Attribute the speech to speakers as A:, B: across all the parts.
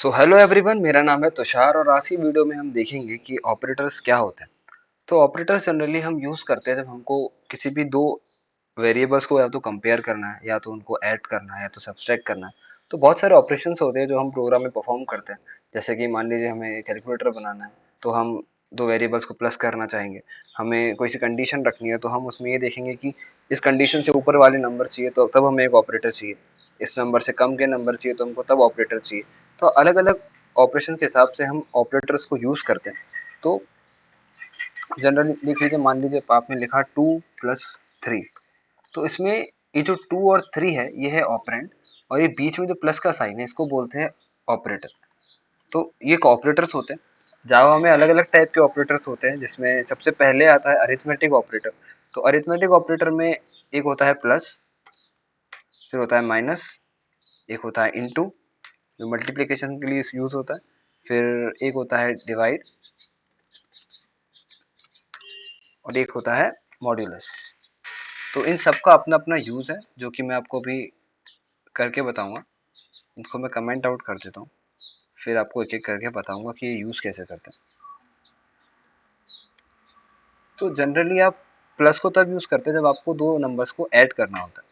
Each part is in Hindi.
A: सो हेलो एवरीवन, मेरा नाम है तुषार और आज की वीडियो में हम देखेंगे कि ऑपरेटर्स क्या होते हैं। तो ऑपरेटर्स जनरली हम यूज़ करते हैं जब हमको किसी भी दो वेरिएबल्स को या तो कंपेयर करना है या तो उनको ऐड करना है या तो सब्सट्रैक्ट करना है। तो बहुत सारे ऑपरेशंस होते हैं जो हम प्रोग्राम में परफॉर्म करते हैं। जैसे कि मान लीजिए हमें कैलकुलेटर बनाना है, तो हम दो वेरिएबल्स को प्लस करना चाहेंगे। हमें कोई सी कंडीशन रखनी है तो हम उसमें ये देखेंगे कि इस कंडीशन से ऊपर वाले नंबर चाहिए तो तब हमें एक ऑपरेटर चाहिए, इस नंबर से कम के नंबर चाहिए तो हमको तब ऑपरेटर चाहिए। तो अलग अलग ऑपरेशन के हिसाब से हम ऑपरेटर्स को यूज करते हैं। तो जनरली लिख लीजिए, मान लीजिए आपने लिखा 2 + 3। तो इसमें ये जो 2 और 3 है ये है ऑपरेंड, और ये बीच में जो प्लस का साइन है इसको बोलते हैं ऑपरेटर। तो ये ऑपरेटर्स होते हैं। जावा में अलग अलग टाइप के ऑपरेटर्स होते हैं, जिसमें सबसे पहले आता है अरिथमेटिक ऑपरेटर। तो अरिथमेटिक ऑपरेटर में एक होता है प्लस, फिर होता है माइनस, एक होता है इनटू जो मल्टीप्लिकेशन के लिए यूज होता है, फिर एक होता है डिवाइड और एक होता है मॉड्यूलस। तो इन सब का अपना अपना यूज है जो कि मैं आपको अभी करके बताऊंगा। इनको मैं कमेंट आउट कर देता हूँ, फिर आपको एक एक करके बताऊंगा कि ये यूज कैसे करते हैं। तो जनरली आप प्लस को तब यूज करते हैं जब आपको दो नंबर्स को ऐड करना होता है।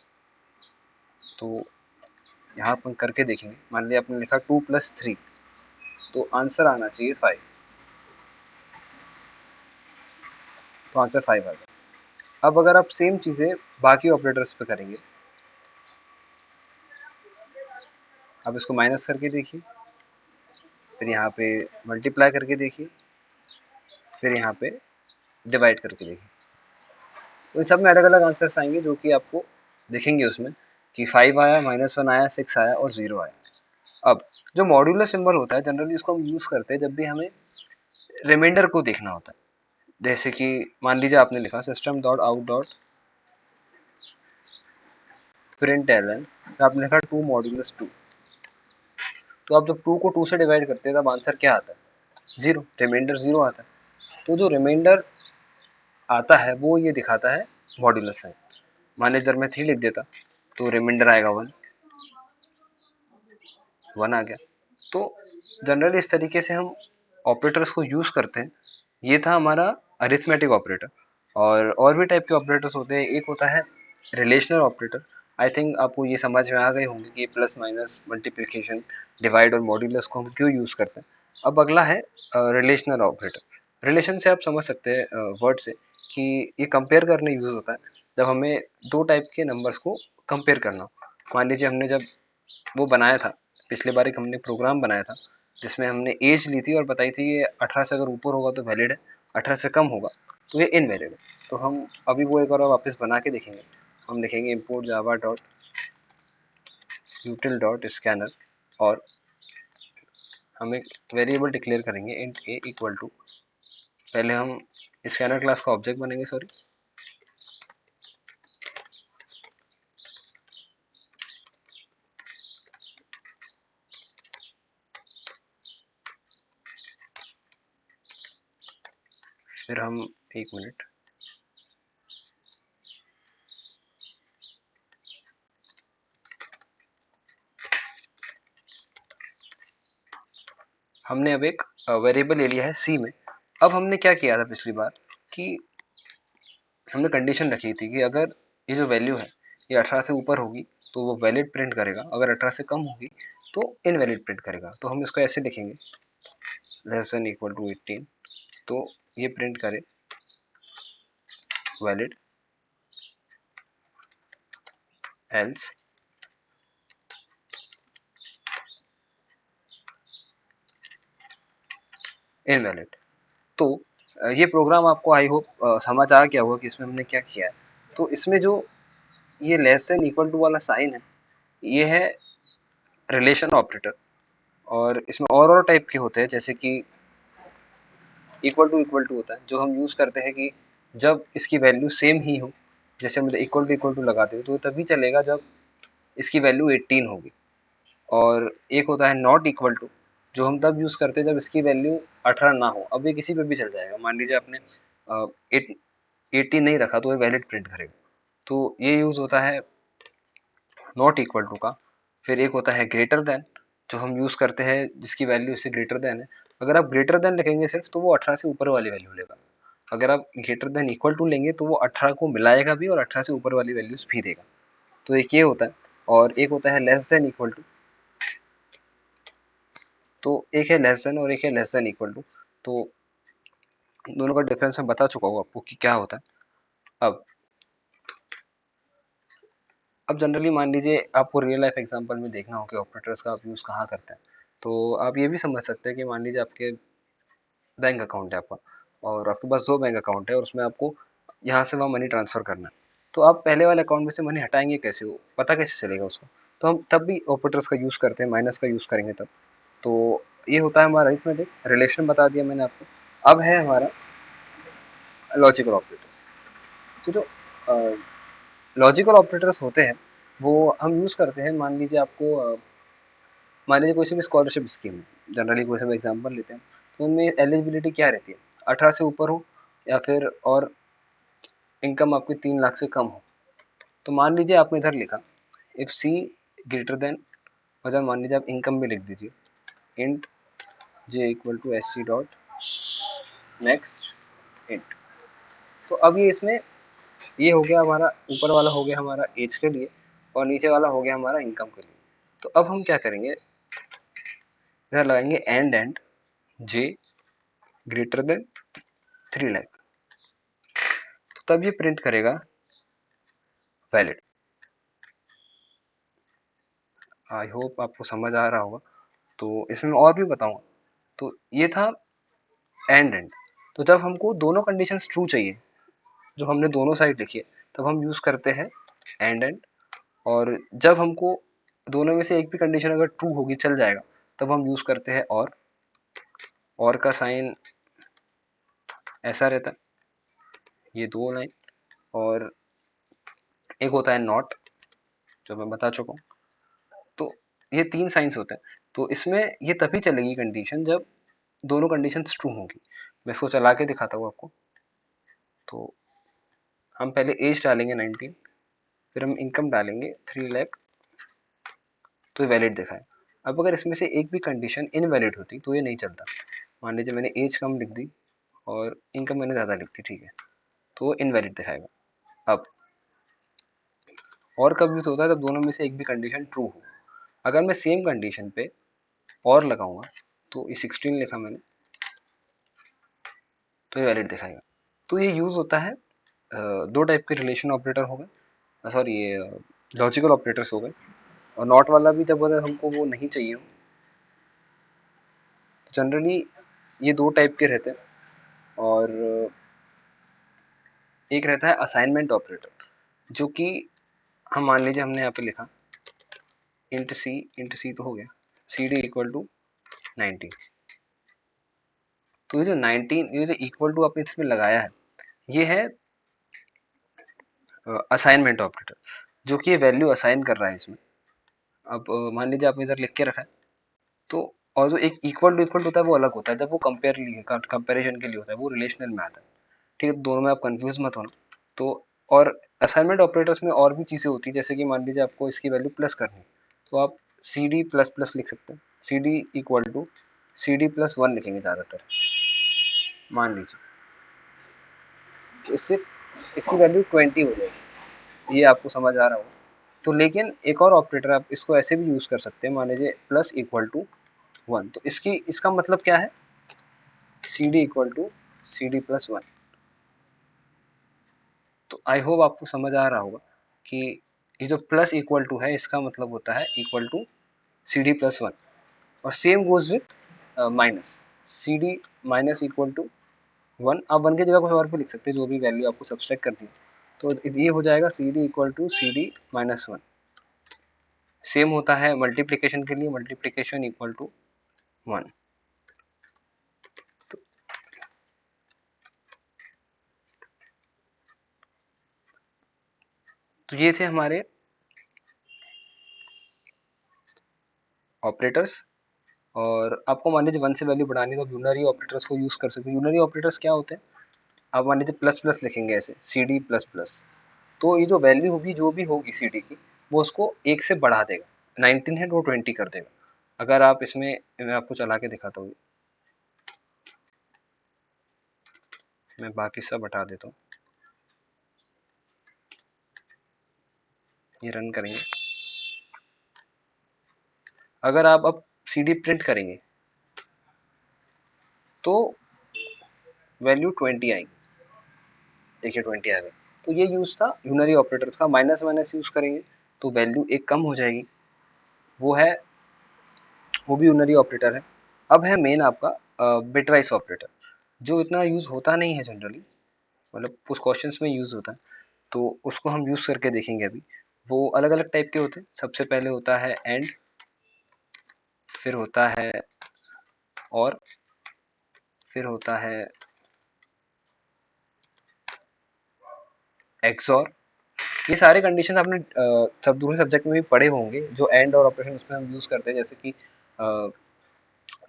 A: तो यहाँ अपन करके देखेंगे। मान लिया आपने लिखा 2 + 3, तो आंसर आना चाहिए 5। तो आंसर 5 आ गया। अब अगर आप सेम चीजें बाकी ऑपरेटर्स पे करेंगे, आप इसको माइनस करके देखिए, फिर यहाँ पे मल्टीप्लाई करके देखिए, फिर यहाँ पे डिवाइड करके देखिए। तो इन सब में अलग अलग आंसर्स आएंगे जो कि आपको दिखेंगे उसमें कि 5 आया, -1 आया, 6 आया और 0 आया। अब जो मॉड्यूलर सिंबल होता है जनरली इसको हम यूज करते हैं जब भी हमें रिमाइंडर को देखना होता है। जैसे कि मान लीजिए आपने लिखा system dot out dot println, तो आपने लिखा 2 - 2। तो आप जब 2 को 2 से डिवाइड करते हैं तब आंसर क्या आता है? 0, रिमाइंडर 0 आता है। तो जो रिमाइंडर आता है वो ये दिखाता है मॉड्यूलस साइन। मान लीजिए मैं 3 लिख देता तो रिमाइंडर आएगा 1, 1 आ गया। तो जनरली इस तरीके से हम ऑपरेटर्स को यूज करते हैं। ये था हमारा अरिथमेटिक ऑपरेटर। और भी टाइप के ऑपरेटर्स होते हैं। एक होता है रिलेशनल ऑपरेटर। आई थिंक आपको ये समझ में आ गए होंगे कि प्लस माइनस मल्टीप्लिकेशन डिवाइड और मॉड्यूलस को हम क्यों यूज करते हैं। अब अगला है रिलेशनल ऑपरेटर। रिलेशन से आप समझ सकते हैं वर्ड से कि ये कंपेयर करने यूज होता है जब हमें दो टाइप के नंबर्स को कंपेयर करना हो। मान लीजिए हमने जब वो बनाया था, पिछले बार एक हमने प्रोग्राम बनाया था जिसमें हमने एज ली थी और बताई थी ये 18 से अगर ऊपर होगा तो वैलिड है, 18 से कम होगा तो ये इनवैलिड है। तो हम अभी वो एक बार वापस बना के देखेंगे। हम लिखेंगे import java dot util dot scanner, और हम एक वेरिएबल डिक्लेयर करेंगे इंट a इक्वल टू, पहले हम स्कैनर क्लास का ऑब्जेक्ट बनेंगे, सॉरी। फिर हम एक मिनट, हमने अब एक वेरिएबल ले लिया है सी में। अब हमने क्या किया था पिछली बार कि हमने कंडीशन रखी थी कि अगर ये जो वैल्यू है ये 18 से ऊपर होगी तो वो वैलिड प्रिंट करेगा, अगर 18 से कम होगी तो इनवैलिड प्रिंट करेगा। तो हम इसको ऐसे लिखेंगे लेस देन इक्वल टू 18, तो ये प्रिंट करे वैलिड एल्स इनवैलिड। तो ये प्रोग्राम आपको आई होप समझ आ गया होगा कि इसमें हमने क्या किया है। तो इसमें जो ये लेस देन इक्वल टू वाला साइन है ये है रिलेशन ऑपरेटर। और इसमें और टाइप के होते हैं, जैसे कि इक्वल टू होता है जो हम यूज करते हैं कि जब इसकी वैल्यू सेम ही हो, जैसे हम इक्वल टू लगाते हो तो तभी चलेगा जब इसकी वैल्यू 18 होगी। और एक होता है नॉट इक्वल टू, जो हम तब यूज करते हैं जब इसकी वैल्यू 18 ना हो। अब ये किसी पे भी चल जाएगा, मान लीजिए आपने 18 नहीं रखा तो ये वैलिड प्रिंट करेगा। तो ये यूज होता है नॉट इक्वल टू का। फिर एक होता है ग्रेटर देन, जो हम यूज़ करते हैं जिसकी वैल्यू इससे ग्रेटर देन है, अगर आप ग्रेटर देन लिखेंगे सिर्फ तो वो 18 से ऊपर वाली वैल्यू लेगा। अगर आप ग्रेटर देन इक्वल टू लेंगे तो वो 18 को मिलाएगा भी और 18 से ऊपर वाली वैल्यूज भी देगा। तो एक ये होता है, और एक होता है लेस देन इक्वल टू। तो एक है लेस देन और एक है लेस देन इक्वल टू। तो दोनों का डिफरेंस मैं बता चुका हूँ आपको कि क्या होता है। अब अब जनरली मान लीजिए आपको रियल लाइफ एग्जांपल में देखना हो कि ऑपरेटर्स का आप यूज़ कहाँ करते हैं, तो आप ये भी समझ सकते हैं कि मान लीजिए आपके बैंक अकाउंट है आपका, और आपके पास 2 बैंक अकाउंट है और उसमें आपको यहाँ से वहाँ मनी ट्रांसफ़र करना है। तो आप पहले वाले अकाउंट में से मनी हटाएँगे कैसे? वो पता कैसे चलेगा उसको? तो हम तब भी ऑपरेटर्स का यूज़ करते हैं, माइनस का यूज़ करेंगे तब। तो ये होता है हमारा अरिथमेटिक, रिलेशन बता दिया मैंने आपको। अब है हमारा लॉजिकल ऑपरेटर्स। तो जो लॉजिकल ऑपरेटर्स होते हैं, वो हम यूज़ करते हैं। मान लीजिए आपको मान लीजिए कोई सी भी स्कॉलरशिप स्कीम है, जनरली कोई सा भी एग्जांपल लेते हैं, तो उनमें एलिजिबिलिटी क्या रहती है? 18 से ऊपर हो या फिर और इनकम आपकी 3 लाख से कम हो। तो मान लीजिए आपने इधर लिखा इफ सी ग्रेटर देन, मतलब मान लीजिए आप इनकम में लिख दीजिए int j equal to s c dot next int. तो अब ये इसमें ये हो गया हमारा, ऊपर वाला हो गया हमारा एज के लिए और नीचे वाला हो गया हमारा इनकम के लिए। तो अब हम क्या करेंगे, इधर लगाएंगे and J greater than 3 lakh. तो तब ये प्रिंट करेगा वैलिड। आई होप आपको समझ आ रहा होगा। तो इसमें और भी बताऊंगा। तो ये था एंड। तो जब हमको दोनों कंडीशंस ट्रू चाहिए, जो हमने दोनों साइड लिखी है, तब हम यूज करते हैं एंड। और जब हमको दोनों में से एक भी कंडीशन अगर ट्रू होगी चल जाएगा, तब हम यूज करते हैं और का साइन ऐसा रहता है, ये 2 लाइन। और एक होता है नॉट, जो मैं बता चुका हूँ। तो ये 3 साइंस होते हैं। तो इसमें ये तभी चलेगी कंडीशन जब दोनों कंडीशन ट्रू होंगी। मैं इसको चला के दिखाता हूँ आपको। तो हम पहले एज डालेंगे 19, फिर हम इनकम डालेंगे 3 लाख, तो वैलिड दिखाए। अब अगर इसमें से एक भी कंडीशन इनवैलिड होती तो ये नहीं चलता। मान लीजिए मैंने एज कम लिख दी और इनकम मैंने ज़्यादा लिख दी, ठीक है, तो वो इनवैलिड दिखाएगा। अब और कब यूज होता है, जब दोनों में से एक भी कंडीशन ट्रू हो। अगर मैं सेम कंडीशन पे और लगाऊंगा, तो ये 16 लिखा मैंने, तो ये वैलिड दिखाएगा। तो ये यूज होता है, दो टाइप के रिलेशन ऑपरेटर हो गए, सॉरी ये लॉजिकल ऑपरेटर्स हो गए। और नॉट वाला भी जब अगर हमको वो नहीं चाहिए हो, तो जनरली ये 2 टाइप के रहते हैं। और एक रहता है असाइनमेंट ऑपरेटर, जो कि हम मान लीजिए हमने यहाँ पे लिखा इंट सी तो हो गया सी डी इक्वल टू 19। तो ये जो 19, ये जो इक्वल टू आपने इसमें लगाया है, ये है असाइनमेंट ऑपरेटर, जो कि ये वैल्यू असाइन कर रहा है इसमें। अब मान लीजिए आपने इधर लिख के रखा है, तो और जो एक इक्वल टू होता है वो अलग होता है, जब वो कंपेरिजन के लिए होता है, वो रिलेशनल में आता है। ठीक है, तो दोनों में आप कंफ्यूज मत होना। तो और असाइनमेंट ऑपरेटर्स में और भी चीज़ें होती है, जैसे कि मान लीजिए आपको इसकी वैल्यू प्लस करनी है, तो आप सी डी प्लस प्लस लिख सकते हैं। C d equal to c d plus 1 लिखेंगे ज़्यादातर, मान लीजिए। तो इससे इसकी वैल्यू 20 हो जाएगी। ये आपको समझ आ रहा होगा। तो लेकिन एक और ऑपरेटर आप इसको ऐसे भी यूज़ कर सकते हैं, मान लीजिए प्लस इक्वल टू 1। तो इसका मतलब क्या है, c d equal to c d plus 1। तो आई होप आपको समझ आ रहा होगा कि ये जो प्लस इक्वल टू है, इसका मतलब होता है equal to c d plus 1। और same goes with minus, c d minus equal to 1। आप 1 की जगह कुछ और भी लिख सकते हैं, जो भी वैल्यू आपको सब्सट्रैक्ट करनी है। तो ये हो जाएगा c d equal to c d minus 1। Same होता है मल्टीप्लीकेशन के लिए, मल्टीप्लीकेशन इक्वल टू 1। तो, तो ये थे हमारे ऑपरेटर्स। और आपको मान लीजिए 1 से वैल्यू बढ़ानी है, तो यूनरी ऑपरेटर्स को यूज कर सकते हैं। यूनरी ऑपरेटर्स क्या होते हैं, आप मान लीजिए प्लस प्लस लिखेंगे ऐसे, सी डी प्लस प्लस, तो ये जो वैल्यू होगी, जो भी होगी सी डी की, वो उसको 1 से बढ़ा देगा। 19 है तो वो 20 कर देगा। अगर आप इसमें, मैं आपको चला के दिखाता हूँ, मैं बाकी सब हटा देता हूँ, ये रन करेंगे। अगर आप अब सीडी प्रिंट करेंगे तो वैल्यू 20 आएगी, देखिए 20 आ गई। तो ये यूज था यूनरी ऑपरेटर्स का। माइनस माइनस यूज करेंगे तो वैल्यू एक कम हो जाएगी, वो है, वो भी यूनरी ऑपरेटर है। अब है मेन आपका बिटवाइस ऑपरेटर, जो इतना यूज होता नहीं है जनरली, मतलब कुछ क्वेश्चंस में यूज होता है, तो उसको हम यूज करके देखेंगे अभी। वो अलग अलग टाइप के होते हैं। सबसे पहले होता है एंड, फिर होता है और, फिर होता है एक्सॉर। ये सारे कंडीशन आपने सब दूसरे सब्जेक्ट में भी पढ़े होंगे, जो एंड और ऑपरेशन उसमें हम यूज करते हैं, जैसे कि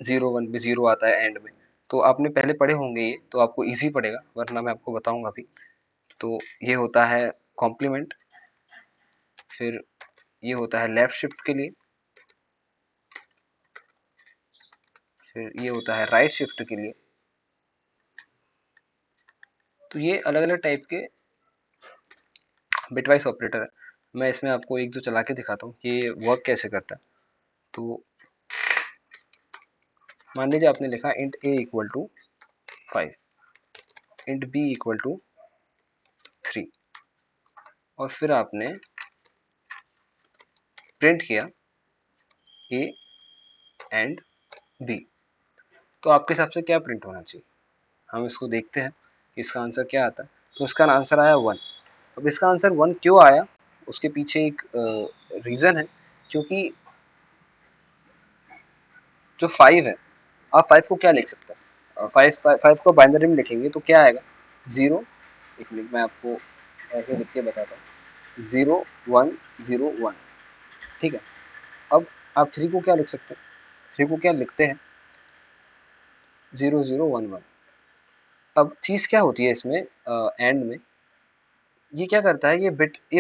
A: 0 1 भी 0 आता है एंड में, तो आपने पहले पढ़े होंगे ये, तो आपको इजी पड़ेगा, वरना मैं आपको बताऊंगा अभी। तो ये होता है कॉम्प्लीमेंट, फिर ये होता है लेफ्ट शिफ्ट के लिए, फिर ये होता है राइट शिफ्ट के लिए। तो ये अलग अलग टाइप के बिटवाइस ऑपरेटर है। मैं इसमें आपको एक जो चला के दिखाता हूँ कि ये वर्क कैसे करता है। तो मान लीजिए आपने लिखा int a equal to 5, int b equal to 3, और फिर आपने प्रिंट किया ए एंड बी। तो आपके हिसाब से क्या प्रिंट होना चाहिए, हम इसको देखते हैं कि इसका आंसर क्या आता है। तो इसका आंसर आया 1। अब इसका आंसर 1 क्यों आया, उसके पीछे एक रीज़न है, क्योंकि जो 5 है, आप 5 को क्या लिख सकते हैं, 5 को बाइनरी में लिखेंगे तो क्या आएगा, 0, एक मिनट मैं आपको ऐसे लिख के बताता हूँ, 0 1 0 1, ठीक है। अब आप 3 को क्या लिख सकते हैं, 3 को क्या लिखते हैं, 0 0 1 1। अब चीज़ क्या होती है इसमें एंड में, ये क्या करता है, ये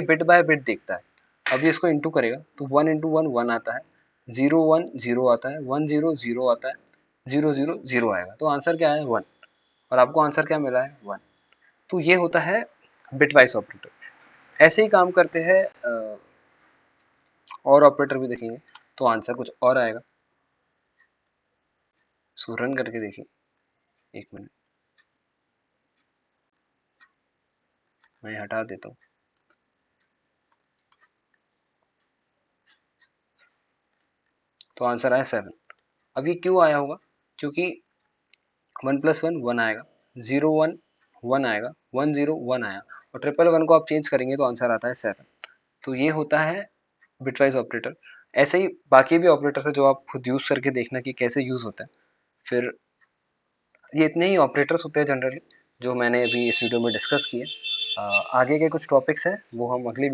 A: बिट बाय बिट देखता है। अब ये इसको इंटू करेगा तो 1 इंटू 1 1 आता है, 0 1 0 आता है, 1 0 0 आता है, 0 0 0 आएगा। तो आंसर क्या है 1, और आपको आंसर क्या मिला है 1। तो ये होता है बिटवाइस ऑपरेटर। ऐसे ही काम करते हैं और ऑपरेटर भी देखेंगे तो आंसर कुछ और आएगा। सो रन करके देखिए, एक मिनट मैं हटा देता हूँ। तो आंसर आया 7। अब ये क्यों आया होगा, क्योंकि 1 + 1 1 आएगा, 0 1 1 आएगा, 1 0 1 आया, और ट्रिपल 1 को आप चेंज करेंगे तो आंसर आता है 7। तो ये होता है बिटवाइज ऑपरेटर। ऐसे ही बाकी भी ऑपरेटर्स है जो आप खुद यूज करके देखना कि कैसे यूज होता है। फिर ये इतने ही ऑपरेटर्स होते हैं जनरली, जो मैंने अभी इस वीडियो में डिस्कस किए। आगे के कुछ टॉपिक्स हैं वो हम अगली